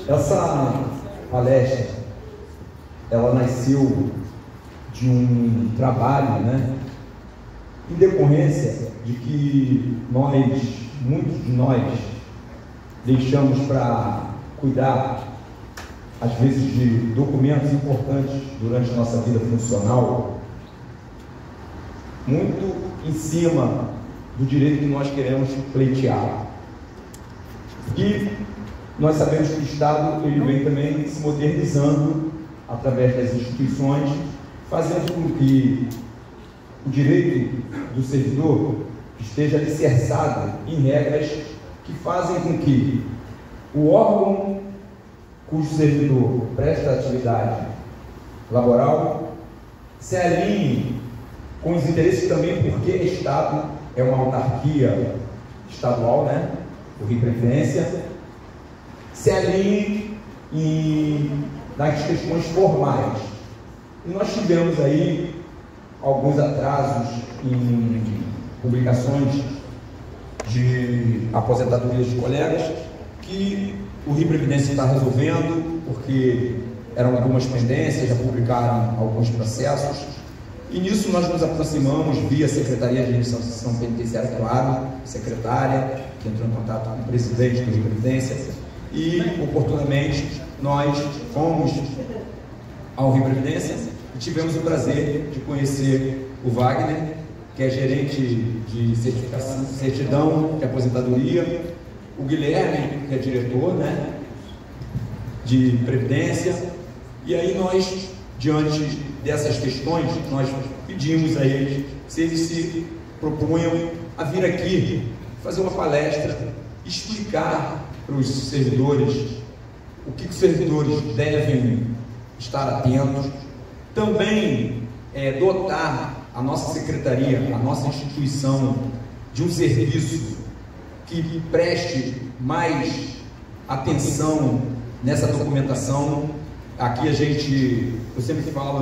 Essa palestra, ela nasceu de um trabalho, em decorrência de que muitos de nós, deixamos para cuidar, às vezes, de documentos importantes durante a nossa vida funcional, muito em cima do direito que nós queremos pleitear. E nós sabemos que o Estado ele vem também se modernizando através das instituições, fazendo com que o direito do servidor esteja alicerçado em regras que fazem com que o órgão cujo servidor presta atividade laboral se alinhe com os interesses também, porque o Estado é uma autarquia estadual, por Previdência, se alinhe nas questões formais. E nós tivemos aí alguns atrasos em publicações de aposentadorias de colegas que o Rio Previdência está resolvendo, porque eram algumas pendências, já publicaram alguns processos, e nisso nós nos aproximamos via Secretaria de Administração Penitenciária, claro, secretária, que entrou em contato com o presidente do Rio Previdência, e oportunamente nós fomos ao Rio Previdência e tivemos o prazer de conhecer o Wagner, que é gerente de certidão de aposentadoria, o Guilherme, que é diretor de Previdência, e aí nós, diante dessas questões, nós pedimos a eles se eles se propunham a vir aqui fazer uma palestra, explicar para os servidores o que os servidores devem estar atentos, também dotar a nossa secretaria, a nossa instituição de um serviço que preste mais atenção nessa documentação. Aqui eu sempre falo,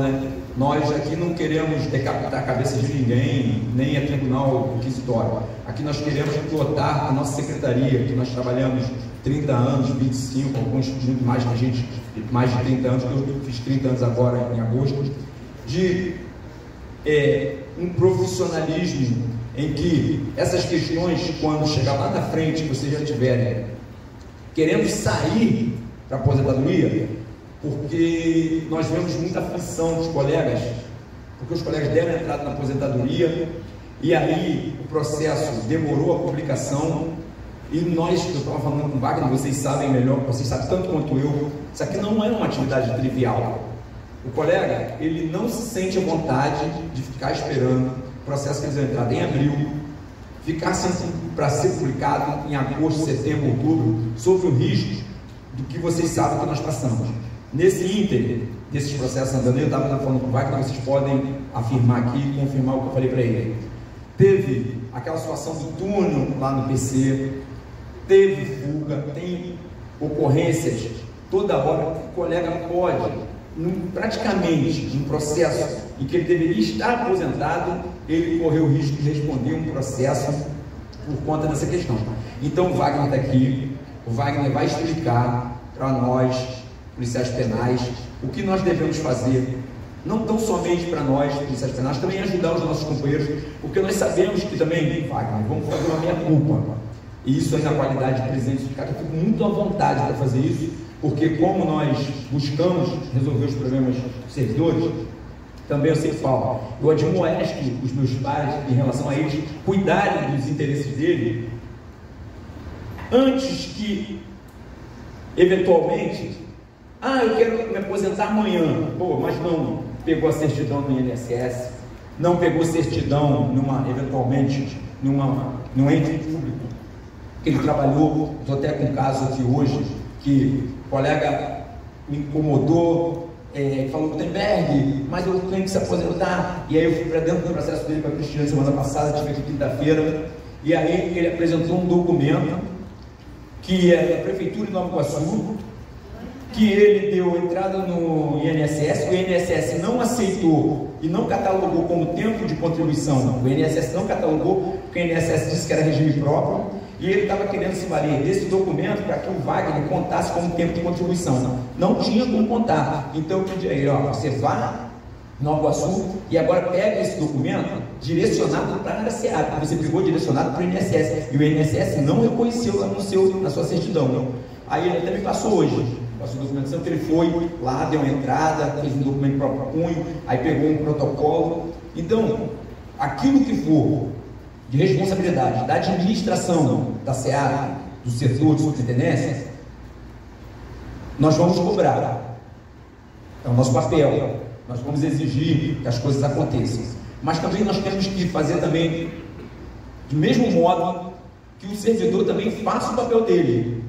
nós aqui não queremos decapitar a cabeça de ninguém, nem a tribunal inquisitório. Aqui nós queremos dotar a nossa secretaria, que nós trabalhamos 30 anos, 25, alguns muito mais que a gente, mais de 30 anos, eu fiz 30 anos agora em agosto, de um profissionalismo em que essas questões, quando chegar lá na frente, vocês já tiverem querendo sair para a aposentadoria, porque nós vemos muita aflição dos colegas, porque os colegas deram entrada na aposentadoria, e aí o processo demorou a publicação, e eu estava falando com o Wagner, vocês sabem melhor, vocês sabem tanto quanto eu, isso aqui não é uma atividade trivial. O colega, ele não se sente à vontade de ficar esperando o processo que eles entraram em abril, ficar para ser publicado em agosto, setembro, outubro, sob o risco do que vocês sabem que nós passamos. Nesse ínterim, desses processos andando, eu estava falando com o Wagner, vocês podem afirmar aqui e confirmar o que eu falei para ele. Teve aquela situação do túnel lá no PC, teve fuga, tem ocorrências toda hora que o colega pode, praticamente num processo em que ele deveria estar aposentado, ele correu o risco de responder um processo por conta dessa questão. Então o Wagner está aqui, o Wagner vai explicar para nós, policiais penais, o que nós devemos fazer, não tão somente para nós, policiais penais, também ajudar os nossos companheiros, porque nós sabemos que também, Wagner, vamos fazer uma meia-culpa, e isso aí na qualidade de presidente do sindicato, eu fico muito à vontade para fazer isso, porque como nós buscamos resolver os problemas dos servidores, também eu sempre falo, eu admoesto os meus pares em relação a eles cuidarem dos interesses dele, antes que, eventualmente, eu quero me aposentar amanhã, mas não pegou a certidão no INSS, não pegou certidão eventualmente num ente público que ele trabalhou. Estou até com um caso aqui hoje que o colega me incomodou, falou Gutenberg, mas eu tenho que se aposentar, e aí eu fui para dentro do processo dele para a Cristina semana passada, tive aqui quinta-feira, e aí ele apresentou um documento que é da Prefeitura de Nova Iguaçu, que ele deu entrada no INSS, o INSS não aceitou e não catalogou como tempo de contribuição, o INSS não catalogou, porque o INSS disse que era regime próprio, E ele estava querendo se valer desse documento para que o Wagner contasse como tempo de contribuição. Não tinha como contar. Então eu pedi a ele, ó, você vá em Nova Iguaçu e agora pega esse documento direcionado para a área SEAP, porque você pegou direcionado para o INSS, e o INSS não reconheceu lá na sua certidão. Não. Aí ele até me passou hoje, passou a documentação, que ele foi lá, deu uma entrada, fez um documento próprio punho, aí pegou um protocolo. Então, aquilo que for de responsabilidade da administração da SEAP, do setor de superintendência, nós vamos cobrar. É o nosso papel. Nós vamos exigir que as coisas aconteçam. Mas também nós temos que fazer também, do mesmo modo, que o servidor também faça o papel dele,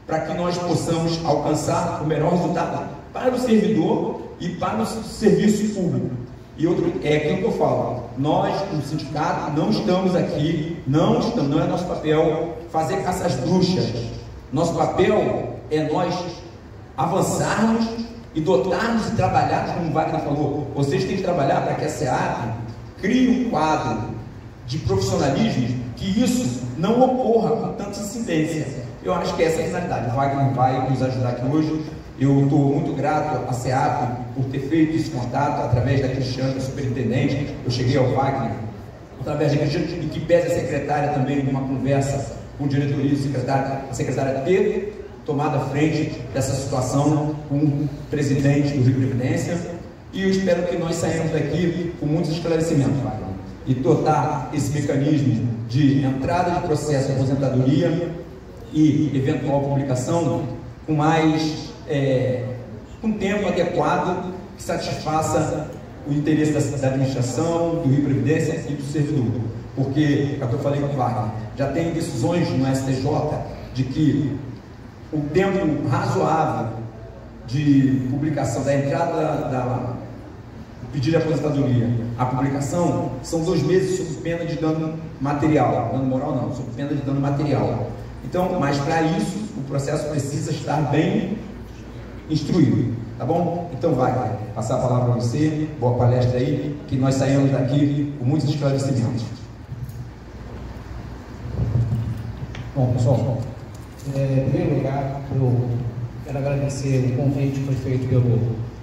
para que nós possamos alcançar o melhor resultado para o servidor e para o serviço público. E outro, é aquilo que eu falo, nós, no sindicato, não estamos aqui, não é nosso papel fazer caça às bruxas. Nosso papel é nós avançarmos e dotarmos e trabalharmos, como o Wagner falou. Vocês têm que trabalhar para que a SEAP crie um quadro de profissionalismo, que isso não ocorra com tanta incidência. Eu acho que essa é a finalidade. O Wagner vai nos ajudar aqui hoje. Eu estou muito grato à SEAP por ter feito esse contato através da Cristiane, superintendente. Eu cheguei ao Wagner através da Cristiane, e que pede a secretária também numa conversa com o diretoria e a secretária ter tomado a frente dessa situação com o presidente do Rio Previdência. E eu espero que nós saímos daqui com muitos esclarecimentos, Wagner, e dotar esse mecanismo de entrada de processo de aposentadoria e eventual publicação com mais com tempo adequado, que satisfaça o interesse da administração, do Rio Previdência e do servidor. Porque, como eu falei com o Wagner, já tem decisões no STJ de que o tempo razoável de publicação da entrada do pedido de aposentadoria à publicação são 2 meses sob pena de dano material, dano moral não, sob pena de dano material. Então, mas para isso o processo precisa estar bem instruído, tá bom? Então vai passar a palavra para você, boa palestra aí, que nós saímos daqui com muitos esclarecimentos. Bom, pessoal, em primeiro lugar, eu quero agradecer o convite que foi feito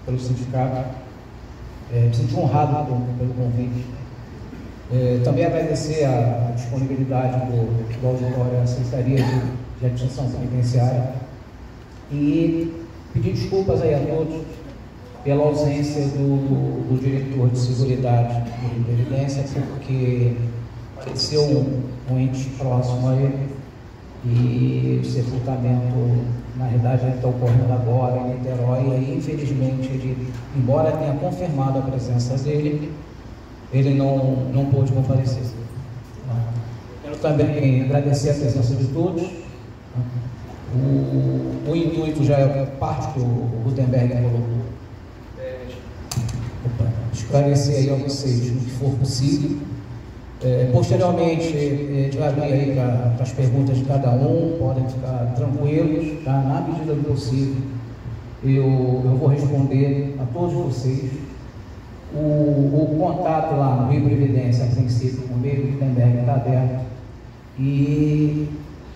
pelo sindicato. Me senti honrado pelo convite. Também agradecer a disponibilidade do auditório à Secretaria de Administração Penitenciária e pedir desculpas aí a todos pela ausência do diretor de Seguridade de Previdência, porque apareceu um ente próximo a ele e o sepultamento, na realidade, está ocorrendo agora em Niterói, e aí, infelizmente, ele, embora tenha confirmado a presença dele, ele não pôde comparecer. Quero também agradecer a presença de todos. O intuito já é parte que o Gutenberg colocou. Esclarecer aí a vocês no que for possível. Posteriormente, vai abrir aí para as perguntas de cada um, podem ficar tranquilos, tá? Na medida do possível, eu vou responder a todos vocês. O contato lá no Rio Previdência, a princípio, com o meio Gutenberg está aberto, e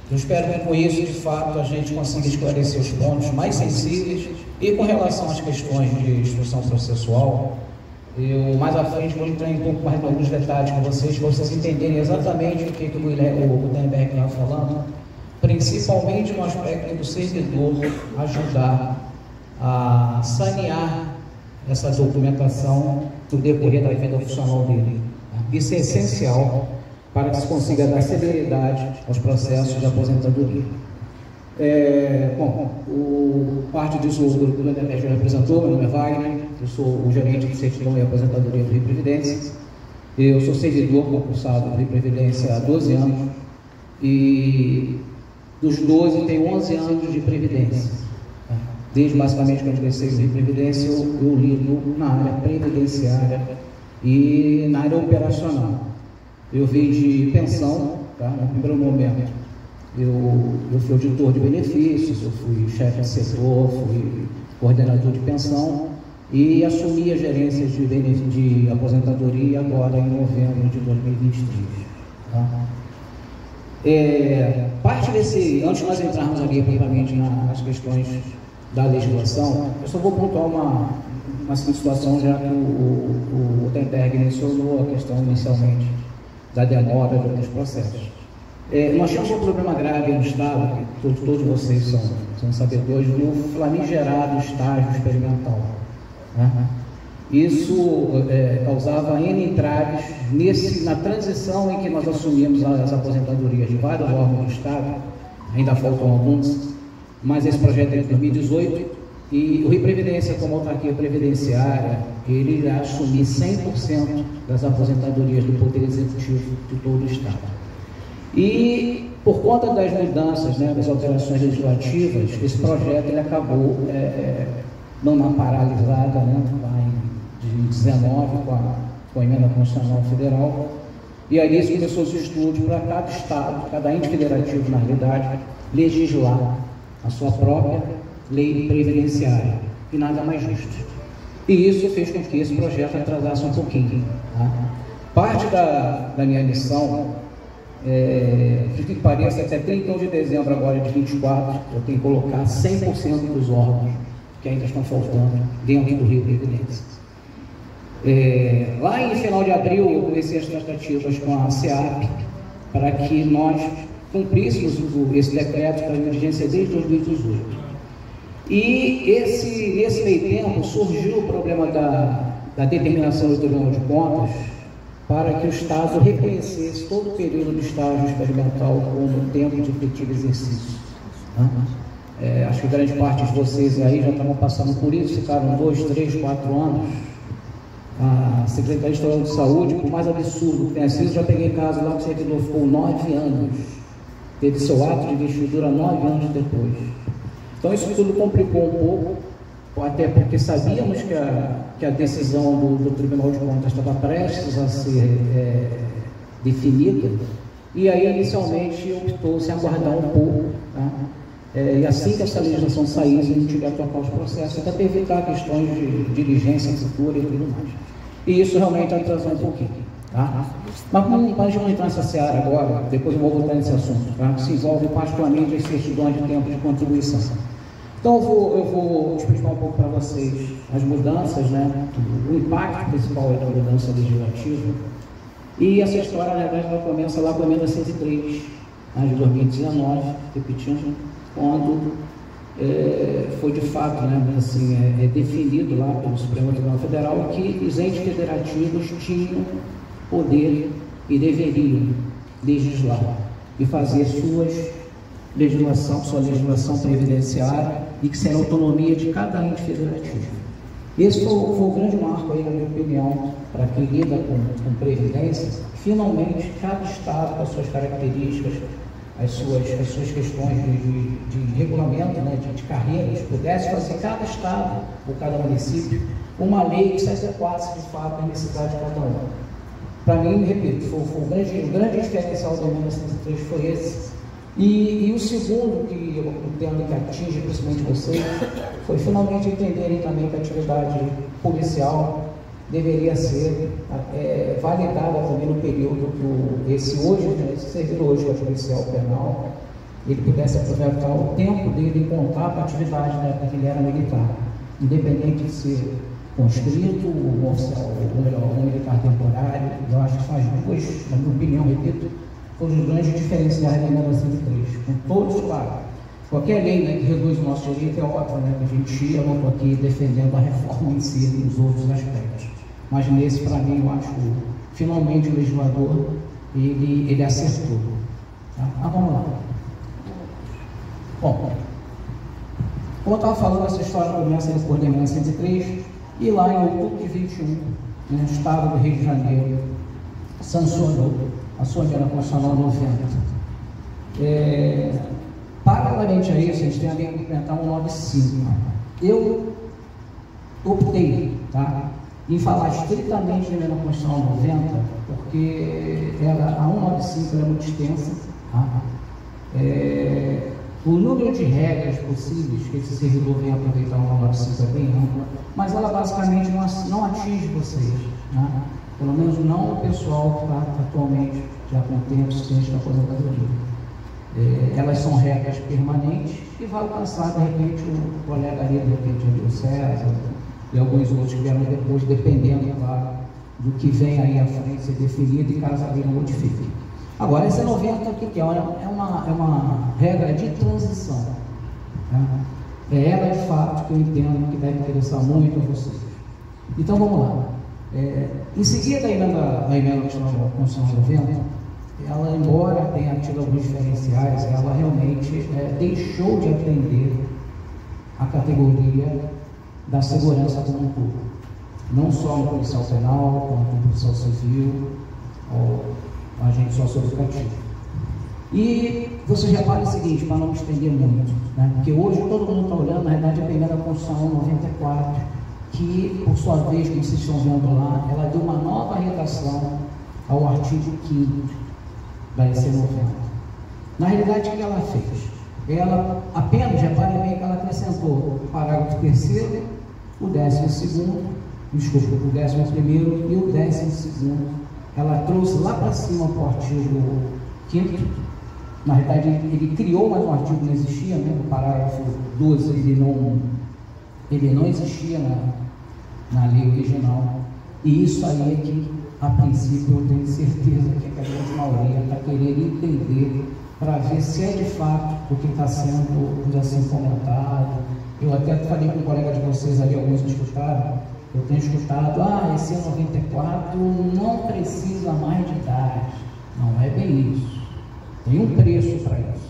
eu espero que com isso, de fato, a gente consiga esclarecer os pontos mais sensíveis. E com relação às questões de instrução processual, eu mais à frente vou entrar um pouco mais em alguns detalhes com vocês, para vocês entenderem exatamente o que o Gutenberg estava falando, principalmente no aspecto do servidor ajudar a sanear essa documentação do decorrer da vida profissional dele. Isso é essencial para que se consiga dar celeridade aos processos de aposentadoria. Parte disso o Gutenberg já representou. Meu nome é Wagner, eu sou o gerente de certidão e aposentadoria do Rio Previdência. Eu sou servidor concursado do Rio Previdência há 12 anos e dos 12 tenho 11 anos de Previdência. Desde basicamente que eu ingressei no Rio Previdência, eu lido na área previdenciária e na área operacional. Eu vim de pensão, tá? No primeiro momento eu fui auditor de benefícios, eu fui chefe de setor, fui coordenador de pensão e assumi a gerência de aposentadoria agora em novembro de 2023. Tá? parte desse, antes de nós entrarmos aqui propriamente nas questões da legislação, eu só vou pontuar uma situação, já que o Tenterg mencionou a questão inicialmente da demora de alguns processos. Nós temos um problema grave no Estado, que todos vocês são sabedores, do famigerado estágio experimental. Né? Isso causava N entraves na transição em que nós assumimos as aposentadorias de vários órgãos do Estado. Ainda faltam alguns, mas esse projeto é de 2018 e o Rio Previdência, como autarquia previdenciária, ele irá assumir 100% das aposentadorias do Poder Executivo de todo o Estado. E por conta das mudanças, né, das alterações legislativas, esse projeto ele acabou dando uma paralisada, né, lá em 2019 com a emenda constitucional federal, e aí isso começou os estudos para cada estado, cada ente federativo na realidade, legislar a sua própria lei previdenciária, e nada mais justo. E isso fez com que esse projeto atrasasse um pouquinho. Tá? Parte da minha missão, que pareça, até 31 de dezembro agora de 24, eu tenho que colocar 100% dos órgãos que ainda estão faltando dentro do Rio Previdência. Lá em final de abril, eu comecei as tratativas com a SEAP para que nós cumpríssemos esse decreto para emergência desde 2018. E nesse meio tempo surgiu o problema da determinação do Tribunal de Contas para que o Estado reconhecesse todo o período do estágio experimental como tempo de efetivo exercício. Acho que grande parte de vocês aí já estavam passando por isso, ficaram 2, 3, 4 anos. A Secretaria Estadual de Saúde, por mais absurdo que tenha sido, já peguei caso lá que o servidor ficou 9 anos, teve seu ato de investidura 9 anos depois. Então isso tudo complicou um pouco, até porque sabíamos que a decisão do Tribunal de Contas estava prestes a ser definida, e aí inicialmente optou-se aguardar um pouco, tá? E assim que essa legislação saísse, a gente ia tocar os processos, até para evitar questões de diligência futura e tudo mais. E isso realmente atrasou um pouquinho. Tá? Mas como a gente não entrar nessa seara agora, depois eu vou voltar nesse assunto, tá? Que se envolve particularmente as certidões de tempo de contribuição. Então eu vou explicar um pouco para vocês as mudanças, né? O impacto principal da mudança legislativa. E essa história, na verdade, ela começa lá com a emenda 103, né, de 2019, repetindo, quando foi de fato, né, assim, definido lá pelo Supremo Tribunal Federal que os entes federativos tinham poder e deveriam legislar e fazer sua legislação previdenciária e que será a autonomia de cada ente federativo. Esse foi o grande marco aí, na minha opinião, para quem lida com previdência. Finalmente, cada estado com as suas características, as suas questões de regulamento, né, de carreiras, pudesse fazer cada estado ou cada município uma lei que se adequasse de fato à necessidade de cada um. Para mim, repito, o grande diferencial da emenda 103 foi esse. E o segundo, que eu entendo que atinge principalmente vocês, foi finalmente entenderem também que a atividade policial deveria ser validada também no período que esse servidor hoje, que é policial penal, ele pudesse aproveitar o tempo dele em contar para a atividade, né, porque ele era militar, independente de ser conscrito, ou oficial, ou melhor, um militar temporário. Eu acho que faz duas, na minha opinião, repito, foi os grandes diferenciais da emenda 103. Com todos, claro, qualquer lei, né, que reduz o nosso direito é ótimo, né, que a gente eu não estou aqui defendendo a reforma em si e os outros aspectos. Mas nesse, para mim, eu acho que finalmente o legislador ele acertou. Tá? Mas vamos lá. Bom, como eu estava falando, essa história começa por emenda 103, e lá em outubro de 21, no estado do Rio de Janeiro, sancionou a sua emenda constitucional 90. Paralelamente a isso, a gente tem a lei complementar 195. Eu optei, tá, em falar estritamente da emenda constitucional 90, porque a 195 é muito extensa. Tá? O número de regras possíveis que esse servidor venha aproveitar uma 195 é bem ampla, mas ela basicamente não atinge vocês, né? Pelo menos não o pessoal que está atualmente já com tempo suficiente da aposentadoria. elas são regras permanentes e vai alcançar, de repente, o colega ali, de repente, o César e alguns outros que vieram depois, dependendo, claro, do que vem aí à frente ser definido e caso a lei não modifique. Agora, essa 90, o que é? É uma regra de transição. Né? É ela, de fato, que eu entendo que deve interessar muito a vocês. Então, vamos lá. Em seguida, a emenda constitucional 90, ela, embora tenha tido alguns diferenciais, ela realmente deixou de atender a categoria da segurança como um todo. Não só no policial penal, quanto no policial civil, ou agente socioeducativo. E você repara o seguinte, para não me estender muito, né? Porque hoje todo mundo está olhando, na verdade, a emenda constitucional 94, que, por sua vez, como vocês estão vendo lá, ela deu uma nova redação ao artigo 5º da EC 90. Na realidade, o que ela fez? Ela apenas, reparem bem que ela acrescentou o parágrafo 3º, o 12º, desculpa, o 11º e o 12º. Ela trouxe lá para cima para o artigo 5º. Na realidade, ele criou, mas o artigo não existia, né? O parágrafo 12 ele não existia na lei original. E isso aí é que, a princípio, eu tenho certeza que a grande maioria está querendo entender para ver se é de fato o que está sendo assim comentado. Eu até falei com um colega de vocês ali, alguns escutaram. Eu tenho escutado, esse 94 não precisa mais de idade. Não é bem isso. Tem um preço para isso.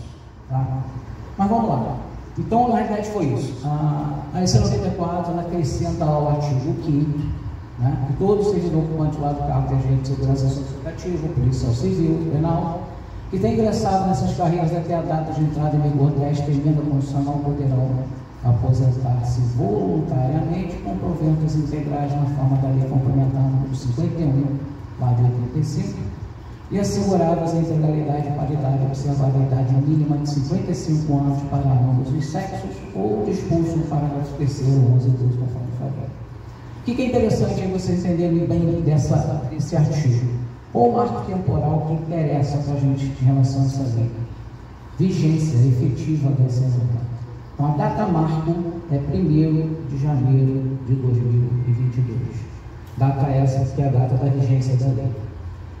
Tá? Mas vamos lá. Então, na realidade, foi isso. A EC 94 ela acrescenta ao artigo 5º, né, que todo servidor ocupante lá do cargo de agente de segurança socioeducativa, policial civil, penal, que tem ingressado nessas carreiras até a data de entrada em vigor desta emenda constitucional poderão aposentar-se voluntariamente com proventos integrais na forma da lei complementar número 51, lá de 85, e asseguradas a integralidade e paridade, observada a idade mínima de 55 anos para ambos os sexos, ou disposto no parágrafo 3º, 11 e 12, conforme falei. O que é interessante é vocês entenderem bem desse artigo. Qual o marco temporal que interessa para a gente em relação a essa lei? Vigência efetiva da EC 90. Então, a data marco é 1º de janeiro de 2022. Data essa que é a data da vigência da lei.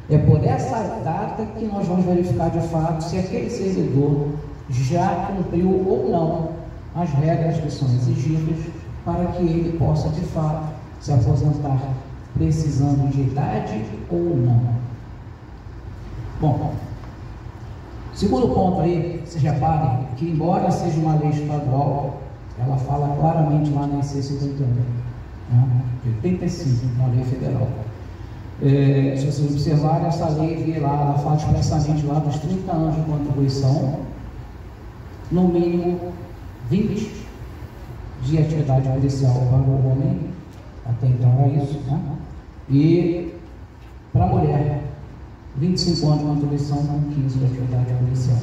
É por essa data que nós vamos verificar de fato se aquele servidor já cumpriu ou não as regras que são exigidas para que ele possa de fato se aposentar precisando de idade ou não. Bom, segundo ponto aí, vocês reparem que, embora seja uma lei estadual, ela fala claramente lá na EC 51, né? 85, na lei federal. Se vocês observarem, essa lei vê lá, ela fala expressamente lá dos 30 anos de contribuição, no mínimo 20 de atividade policial para o homem, até então era isso, né? E para a mulher, 25 anos de contribuição com 15 de atividade policial.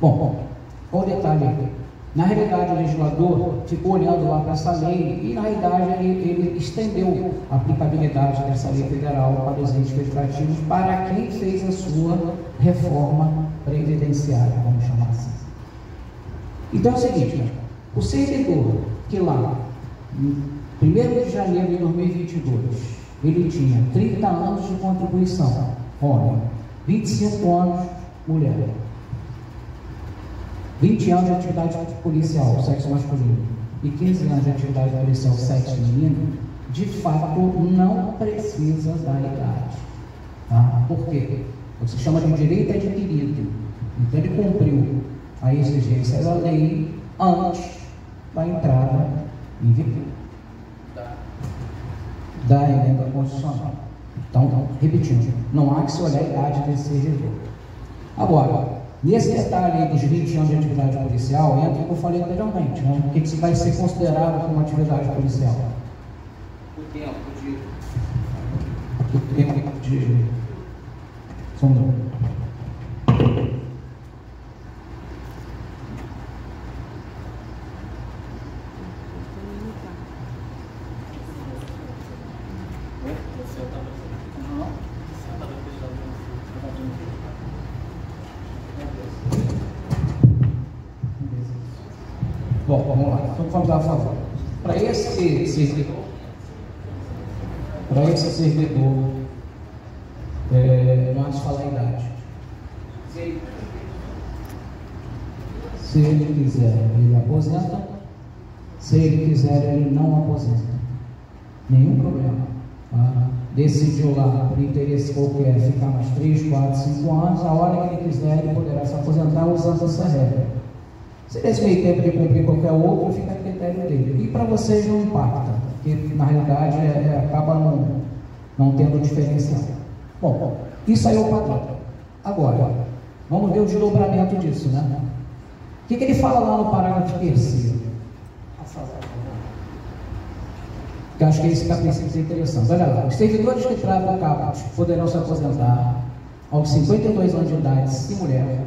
Bom, qual o detalhe aqui? Na realidade, o legislador ficou olhando lá para essa lei e, na realidade, ele estendeu a aplicabilidade dessa lei federal para os entes federativos para quem fez a sua reforma previdenciária, vamos chamar assim. Então é o seguinte, o servidor que lá, em 1º de janeiro de 2022, ele tinha 30 anos de contribuição, homem, 25 anos, mulher, 20 anos de atividade policial, sexo masculino, e 15 anos de atividade policial, sexo feminino, de fato não precisa da idade. Tá? Por quê? Você chama de direito adquirido. Então ele cumpriu a exigência da lei antes da entrada em vigor da emenda constitucional. Então, repetindo, não há que se olhar a idade desse servidor. Agora, nesse detalhe aí dos 20 anos de atividade policial, entra o que eu falei anteriormente, né? O que vai ser considerado como atividade policial? O tempo de... Só um minuto. vamos lá. Então, vamos dar a favor. Para esse servidor, não há de falar a idade. Se ele quiser, ele aposenta. Se ele quiser, ele não aposenta. Nenhum problema. Tá? Decidiu lá, por interesse qualquer, ficar mais 3, 4, 5 anos, a hora que ele quiser, ele poderá se aposentar usando essa regra. Se nesse meio tempo ele cumprir qualquer outro, fica a critério dele. E para vocês não impacta, porque na realidade acaba não tendo diferencial. Bom, isso aí é o padrão. Agora, vamos ver o desdobramento disso, né? O que ele fala lá no parágrafo 3º? Que acho que esse capítulo é interessante. Olha lá, os servidores que tratam caput poderão se aposentar aos 52 anos de idade, se mulher,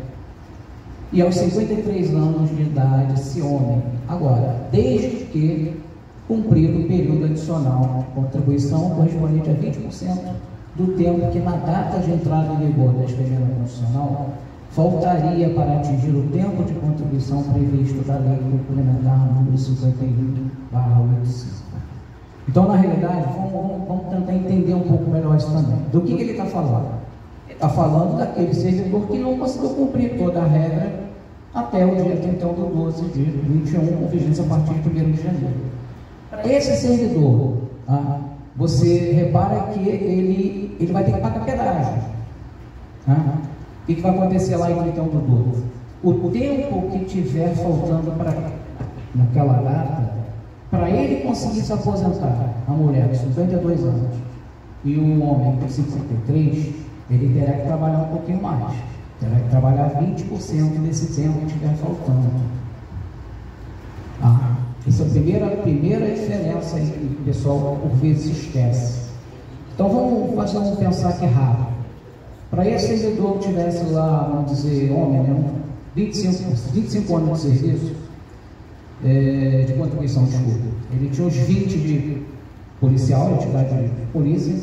e aos 53 anos de idade, se homem. Agora, desde que cumprido o período adicional de contribuição correspondente a 20% do tempo que na data de entrada em vigor da expediente constitucional faltaria para atingir o tempo de contribuição previsto da Lei Complementar número 51/85. Então, na realidade, vamos tentar entender um pouco melhor isso também. Do que ele está falando? Ele está falando daquele servidor que não conseguiu cumprir toda a regra até o dia 31/12 de 21, com vigência a partir de 1º de janeiro. Para esse servidor, você repara que ele vai ter que pagar pedágio. O que vai acontecer lá em 31/12? O tempo que tiver faltando naquela data, para ele conseguir se aposentar, a mulher de 52 anos e o homem de 53, ele terá que trabalhar um pouquinho mais. Terá que trabalhar 20% desse tempo que estiver faltando. Essa é a primeira diferença aí que o pessoal por vezes esquece. Então vamos pensar aqui rápido. Para esse servidor que tivesse lá, vamos dizer, homem, né, 25 anos de serviço, de contribuição, desculpa. Ele tinha uns 20 de policial, entidade de polícia,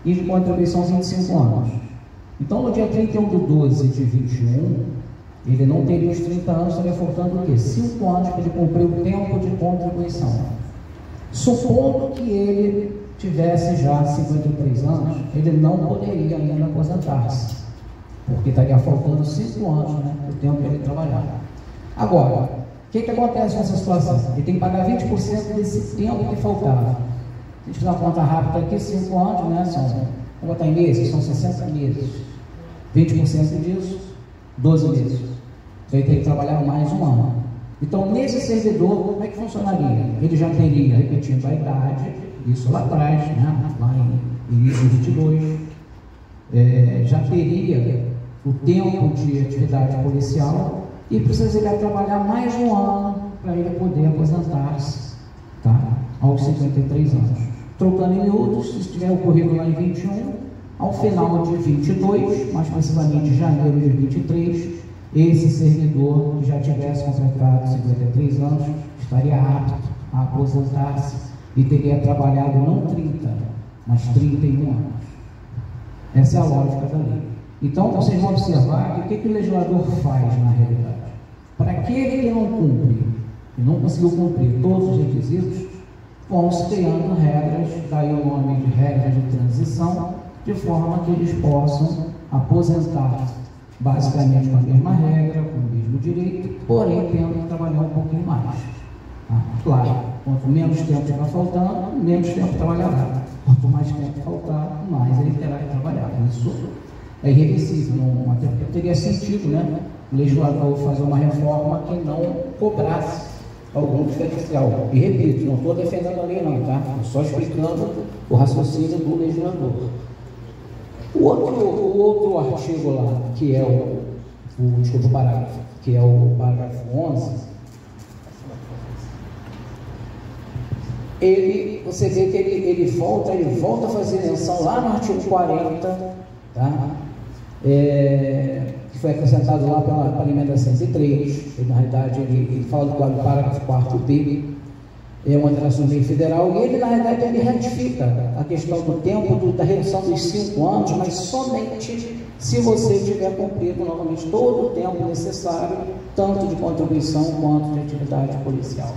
e de contribuição 25 anos. Então, no dia 31/12 de 21, ele não teria os 30 anos, estaria faltando o quê? 5 anos para ele cumprir o tempo de contribuição. Supondo que ele tivesse já 53 anos, ele não poderia ainda aposentar-se, porque estaria faltando 5 anos, né, o tempo que ele trabalhar. Agora, o que acontece nessa situação? Ele tem que pagar 20% desse tempo que faltava. Se a gente fizer uma conta rápida aqui, 5 anos, né? Vamos botar em meses, são 60 meses. 20% disso, 12 meses. Então ele tem que trabalhar mais um ano. Então, nesse servidor, como é que funcionaria? Ele já teria, repetindo a idade, isso lá atrás, né? Lá em início de 22, já teria o tempo de atividade policial e precisaria trabalhar mais um ano para ele poder aposentar-se, tá? Aos 53 anos. Trocando em miúdos, se estiver ocorrido lá em 21, ao final de 22, mais precisamente em janeiro de 23, esse servidor que já tivesse completado 53 anos estaria apto a aposentar-se e teria trabalhado não 30, mas 31 anos. Essa é a lógica da lei. Então, vocês vão observar que o que o legislador faz na realidade? Para aquele que não cumpre, que não conseguiu cumprir todos os requisitos, vão-se criando regras, daí o nome de regras de transição, de forma que eles possam aposentar-se basicamente com a mesma regra, com o mesmo direito, porém tendo que trabalhar um pouquinho mais. Claro, quanto menos tempo estiver faltando, menos tempo trabalhará. Quanto mais tempo faltar, mais ele terá que trabalhar. Isso é irreversível, até porque teria sentido, né, o legislador fazer uma reforma que não cobrasse algum diferencial. E repito, não estou defendendo a lei não, tá? Estou só explicando o raciocínio do legislador. O outro artigo lá, que é o parágrafo, que é o parágrafo 11, você vê que ele volta a fazer menção lá no artigo 40, tá? Que foi acrescentado lá pela emenda 103, na realidade ele fala do parágrafo 4b, é uma declaração de lei federal, e ele, na verdade, ele retifica a questão do tempo da redução dos 5 anos, mas somente se você tiver cumprido novamente todo o tempo necessário, tanto de contribuição quanto de atividade policial.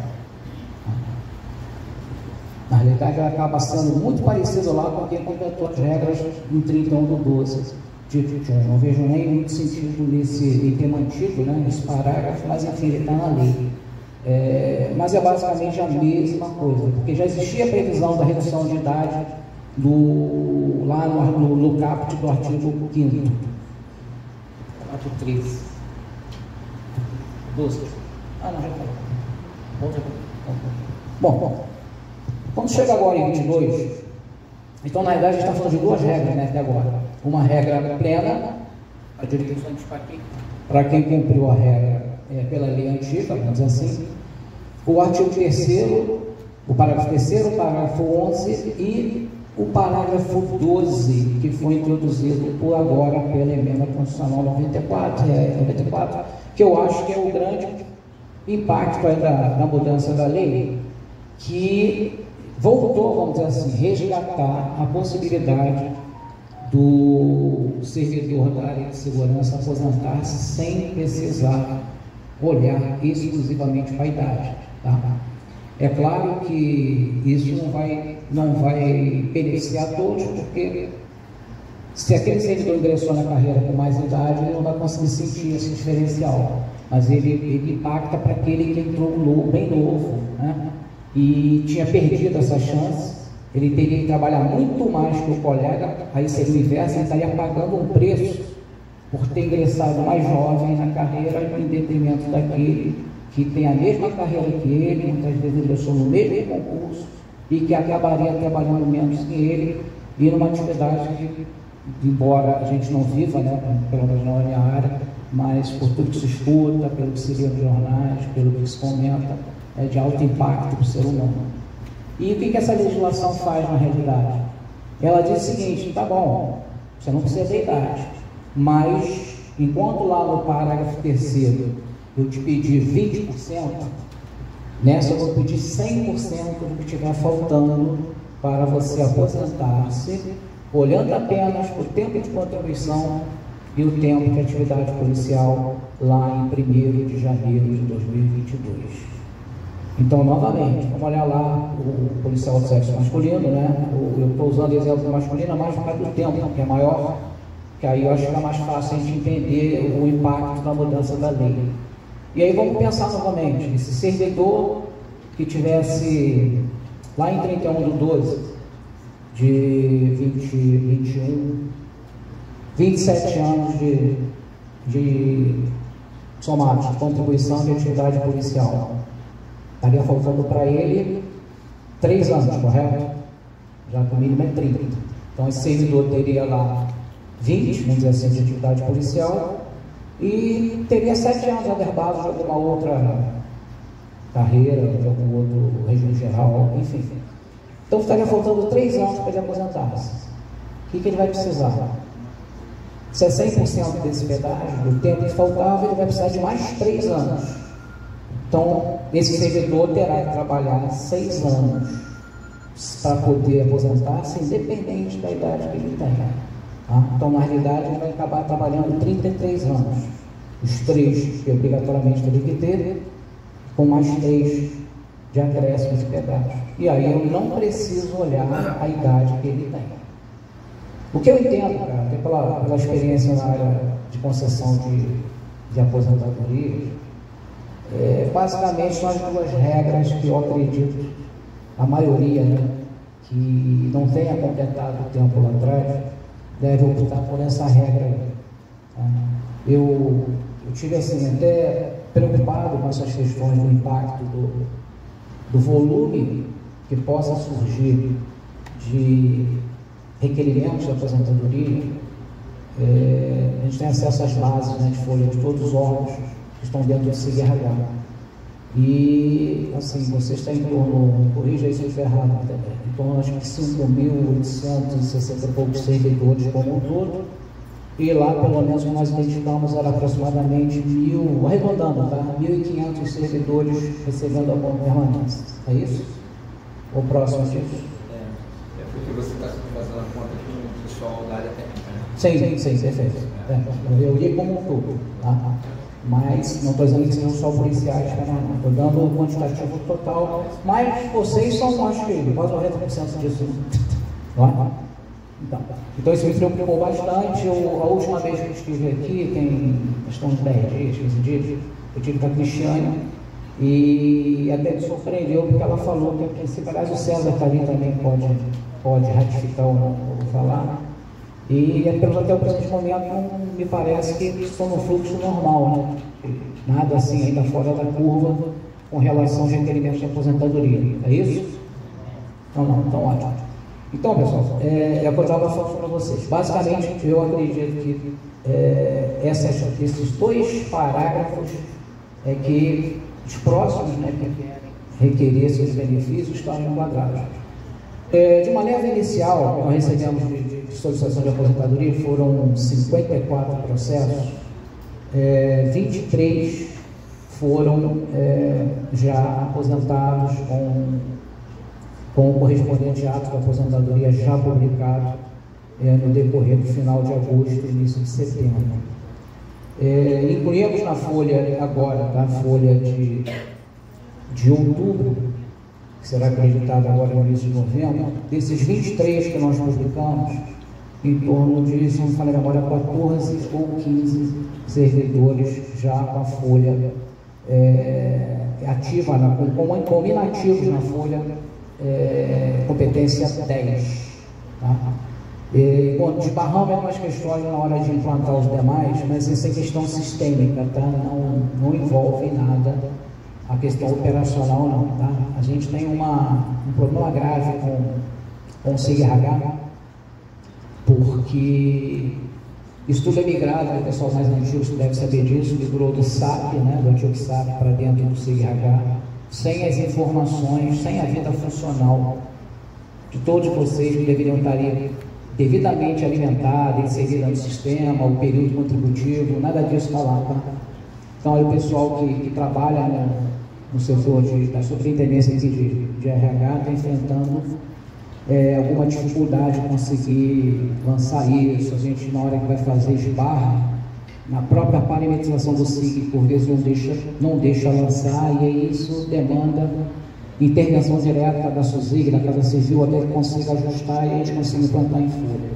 Na realidade, ela acaba sendo muito parecido lá com quem completou as regras em 31/12 de 21. Não vejo nem muito sentido em ter mantido, né, esse parágrafo, mas enfim, ele está na lei. Mas é basicamente a mesma coisa, porque já existia a previsão da redução de idade lá no caput do artigo 5º. Caput 13. 12. Ah, não, já está. Bom, quando chega agora em 22, então na verdade a gente está falando de 2 regras, né, até agora. Uma regra plena, para quem cumpriu a regra pela lei antiga, vamos dizer assim, o artigo 3º, o parágrafo 3º, o parágrafo 11 e o parágrafo 12, que foi introduzido por agora pela emenda constitucional 94, que eu acho que é o grande impacto aí da mudança da lei, que voltou, vamos dizer assim, resgatar a possibilidade do servidor da área de segurança aposentar-se sem precisar olhar exclusivamente para a idade. Tá? É claro que isso não vai beneficiar todos, porque se aquele servidor ingressou na carreira com mais idade, ele não vai conseguir sentir esse diferencial, mas ele impacta para aquele que entrou bem novo, né? E tinha perdido essa chance. Ele teria que trabalhar muito mais que o colega, aí seria o inverso, ele estaria pagando um preço por ter ingressado mais jovem na carreira, em detrimento daquele que tem a mesma carreira que ele, muitas vezes ingressou no mesmo concurso e que acabaria trabalhando menos que ele e numa atividade que, embora a gente não viva, né, pelo menos na minha área, mas por tudo que se escuta, pelo que se lê nos jornais, pelo que se comenta, é de alto impacto para o ser humano. E o que essa legislação faz na realidade? Ela diz o seguinte: tá bom, você não precisa da idade, mas enquanto lá no parágrafo 3º eu te pedi 20%, nessa eu vou pedir 100% do que estiver faltando para você aposentar-se, olhando apenas o tempo de contribuição e o tempo de atividade policial lá em 1º de janeiro de 2022. Então, novamente, vamos olhar lá o policial do sexo masculino, né? Eu estou usando o exemplo masculino mais por causa do tempo, que é maior, que aí eu acho que é mais fácil a gente entender o impacto da mudança da lei. E aí vamos pensar novamente, esse servidor que tivesse lá em 31/12 de 2021, 27 anos de somados de contribuição de atividade policial. Estaria faltando para ele 3 anos, correto? Já que o mínimo é 30. Então esse servidor teria lá 20, vamos dizer assim, de atividade policial e teria 7 anos averbados de alguma outra carreira, de algum outro regime geral, enfim. Então estaria faltando 3 anos para ele aposentar-se. O que ele vai precisar? Se é 100% desse pedágio, do tempo que faltava, ele vai precisar de mais 3 anos. Então, esse servidor terá que trabalhar 6 anos para poder aposentar-se, independente da idade que ele tenha. Tá? Então, na realidade, ele vai acabar trabalhando 33 anos. Os 3 que obrigatoriamente teria que ter, com mais 3 de acréscimo de pedágio. E aí eu não preciso olhar a idade que ele tem. O que eu entendo, cara, até pela experiência na área de concessão de aposentadoria, basicamente são as 2 regras que eu acredito, a maioria, né, que não tenha completado o tempo lá atrás, deve optar por essa regra aí. Tá? Eu tive assim, até preocupado com essas questões do impacto do volume que possa surgir de requerimentos de aposentadoria. A gente tem acesso às bases, né, de folha de todos os órgãos que estão dentro do CIRH. E, assim, você está em torno, corrija aí se eu estiver errado também, em torno, acho que 5.860 e poucos servidores como um todo, E lá, pelo menos, que nós identificamos, era aproximadamente 1.000, arredondando, tá? 1.500 servidores recebendo abono permanência. É isso? Ou próximo disso? É porque você está fazendo a conta com o pessoal da área técnica, né? Sim, perfeito. Eu li como um todo, tá? Mas não estou dizendo que sejam só policiais, não. Estou dando o quantitativo total. Mas vocês são mais que ele, quase 90% disso. Não é? Então isso me preocupou bastante. A última vez que eu estive aqui, tem questão de 10 dias, 15 dias, eu tive com a Cristiane e até me surpreendeu porque ela falou que a princípio, aliás, o César está ali também pode ratificar ou não, vou falar. E até o presente momento não me parece que estão no fluxo normal, né? Nada assim ainda fora da curva com relação aos requerimentos de aposentadoria. É isso? Não, então ótimo. Então, pessoal, é o que eu estava falando para vocês. Basicamente, eu acredito que esses dois parágrafos que os próximos, né, que requerer seus benefícios estão enquadrados. De maneira inicial, nós recebemos de solicitação de aposentadoria, foram 54 processos, 23 foram já aposentados com o correspondente ato de aposentadoria já publicado no decorrer do final de agosto e início de setembro. Incluímos na folha agora, a folha de outubro, que será acreditada agora no início de novembro, desses 23 que nós publicamos, em torno de, se não me falha a memória, 14 ou 15 servidores já com a folha ativa, como inativos na folha, competência 10. Tá? Desbarramos algumas questões na hora de implantar os demais, mas essa é questão sistêmica, tá? Não envolve nada a questão operacional, não. Tá? A gente tem um problema grave com o CIRH, porque isso tudo é migrado, o pessoal mais antigo deve saber disso, migrou do SAP, né, do antigo SAP para dentro do CIRH, sem as informações, sem a vida funcional de todos vocês que deveriam estar devidamente alimentados, inseridos no sistema, o período contributivo, nada disso está lá, tá? Então, aí o pessoal que trabalha no setor da superintendência de RH está enfrentando alguma dificuldade de conseguir lançar isso. A gente, na hora que vai fazer, esbarra na própria parametrização do SIG, por vezes não deixa lançar, e aí isso demanda intervenção direta da SUSIG, da Casa Civil, até que consiga ajustar e a gente consiga implantar em folha.